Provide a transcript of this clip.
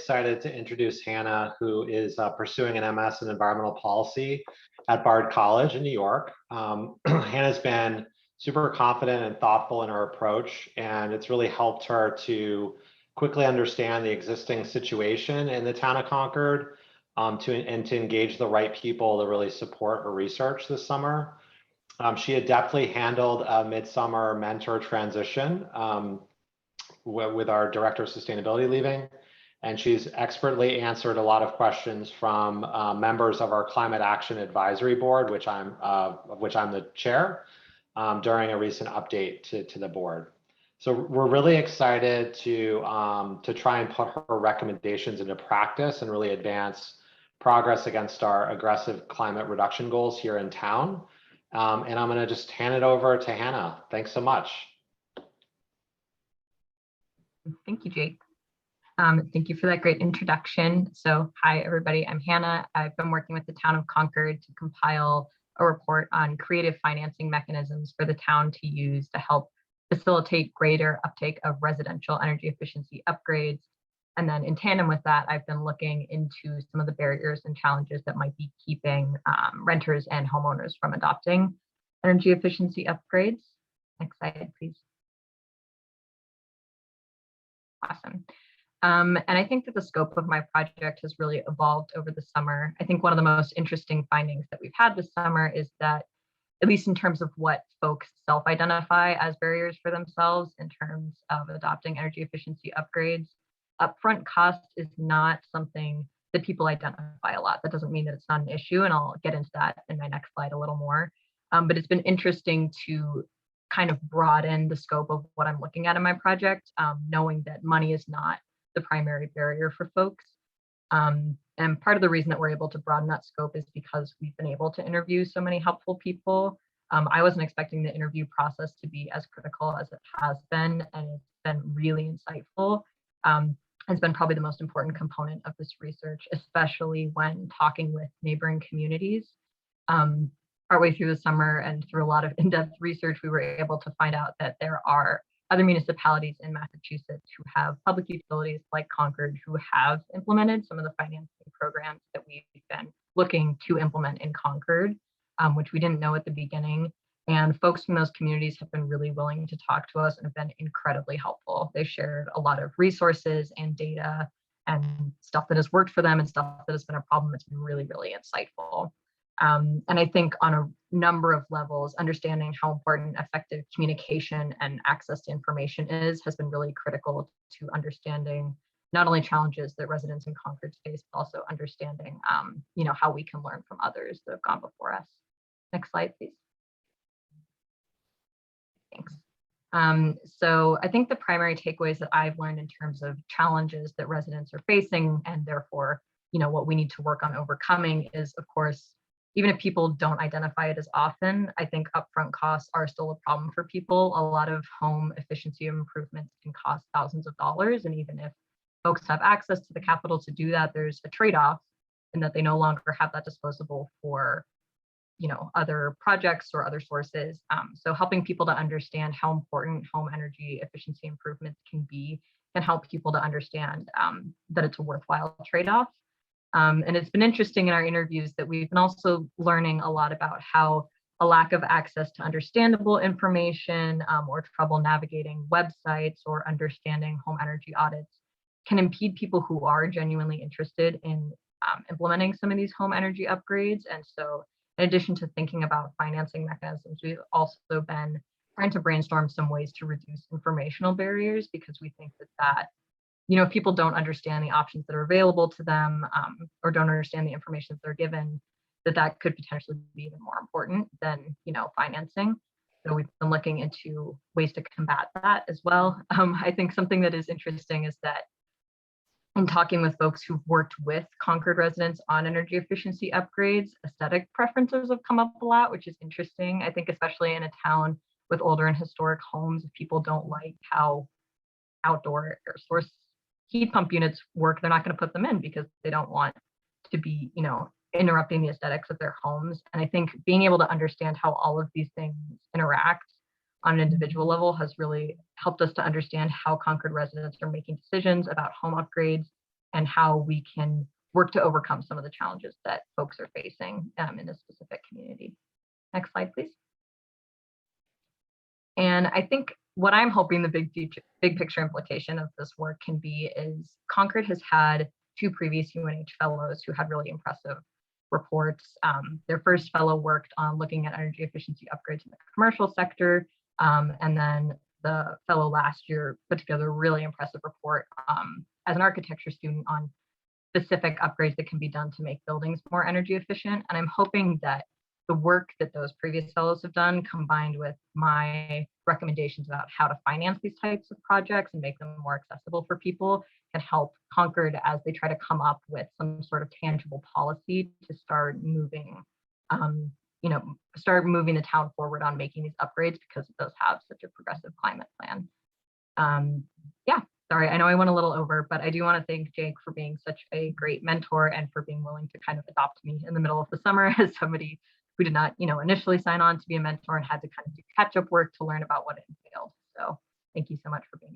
excited to introduce Hannah, who is pursuing an MS in environmental policy at Bard College in New York. Hannah's been super confident and thoughtful in her approach, and it's really helped her to quickly understand the existing situation in the town of Concord, to engage the right people to really support her research this summer. She adeptly handled a midsummer mentor transition with our director of sustainability leaving, and she's expertly answered a lot of questions from members of our Climate Action Advisory Board, of which I'm the chair, during a recent update to the board. So we're really excited to try and put her recommendations into practice and really advance progress against our aggressive climate reduction goals here in town. And I'm going to just hand it over to Hannah. Thanks so much. Thank you, Jake. Thank you for that great introduction. So hi, everybody. I'm Hannah. I've been working with the town of Concord to compile a report on creative financing mechanisms for the town to use to help facilitate greater uptake of residential energy efficiency upgrades. And then in tandem with that, I've been looking into some of the barriers and challenges that might be keeping renters and homeowners from adopting energy efficiency upgrades. Next slide, please. Awesome. And I think that the scope of my project has really evolved over the summer. I think one of the most interesting findings that we've had this summer is that, at least in terms of what folks self-identify as barriers for themselves in terms of adopting energy efficiency upgrades, upfront cost is not something that people identify a lot. That doesn't mean that it's not an issue, and I'll get into that in my next slide a little more. But it's been interesting to kind of broaden the scope of what I'm looking at in my project, knowing that money is not the primary barrier for folks. And part of the reason that we're able to broaden that scope is because we've been able to interview so many helpful people. I wasn't expecting the interview process to be as critical as it has been, and it's been really insightful. Has been probably the most important component of this research, especially when talking with neighboring communities. Partway through the summer and through a lot of in-depth research, we were able to find out that there are other municipalities in Massachusetts who have public utilities like Concord who have implemented some of the financing programs that we've been looking to implement in Concord, which we didn't know at the beginning. And folks from those communities have been really willing to talk to us and have been incredibly helpful. They shared a lot of resources and data and stuff that has worked for them and stuff that has been a problem that's been really, really insightful. And I think on a number of levels, understanding how important effective communication and access to information has been really critical to understanding not only challenges that residents in Concord face, but also understanding how we can learn from others that have gone before us. Next slide, please. Thanks. So I think the primary takeaways that I've learned in terms of challenges that residents are facing, and therefore, what we need to work on overcoming is, of course, even if people don't identify it as often, I think upfront costs are still a problem for people. A lot of home efficiency improvements can cost thousands of dollars. And even if folks have access to the capital to do that, there's a trade-off in that they no longer have that disposable for other projects or other sources. So helping people to understand how important home energy efficiency improvements can be can help people to understand that it's a worthwhile trade-off. And it's been interesting in our interviews that we've been also learning a lot about how a lack of access to understandable information or trouble navigating websites or understanding home energy audits can impede people who are genuinely interested in implementing some of these home energy upgrades. And so in addition to thinking about financing mechanisms, we've also been trying to brainstorm some ways to reduce informational barriers, because we think that if people don't understand the options that are available to them or don't understand the information that they're given, that could potentially be even more important than financing. So we've been looking into ways to combat that as well. I think something that is interesting is that in talking with folks who've worked with Concord residents on energy efficiency upgrades, aesthetic preferences have come up a lot, which is interesting. I think especially in a town with older and historic homes, if people don't like how outdoor air source heat pump units work, they're not going to put them in because they don't want to be, interrupting the aesthetics of their homes. And I think being able to understand how all of these things interact on an individual level has really helped us to understand how Concord residents are making decisions about home upgrades and how we can work to overcome some of the challenges that folks are facing in a specific community. Next slide, please. And I think what I'm hoping the big picture implication of this work can be is Concord has had 2 previous UNH fellows who had really impressive reports. Their first fellow worked on looking at energy efficiency upgrades in the commercial sector. And then the fellow last year put together a really impressive report as an architecture student on specific upgrades that can be done to make buildings more energy efficient. And I'm hoping that the work that those previous fellows have done, combined with my recommendations about how to finance these types of projects and make them more accessible for people, can help Concord as they try to come up with some sort of tangible policy to start moving, start moving the town forward on making these upgrades, because it does have such a progressive climate plan. Yeah, sorry, I know I went a little over, but I do want to thank Jake for being such a great mentor and for being willing to kind of adopt me in the middle of the summer as somebody who did not, initially sign on to be a mentor and had to kind of do catch-up work to learn about what it entailed. So thank you so much for being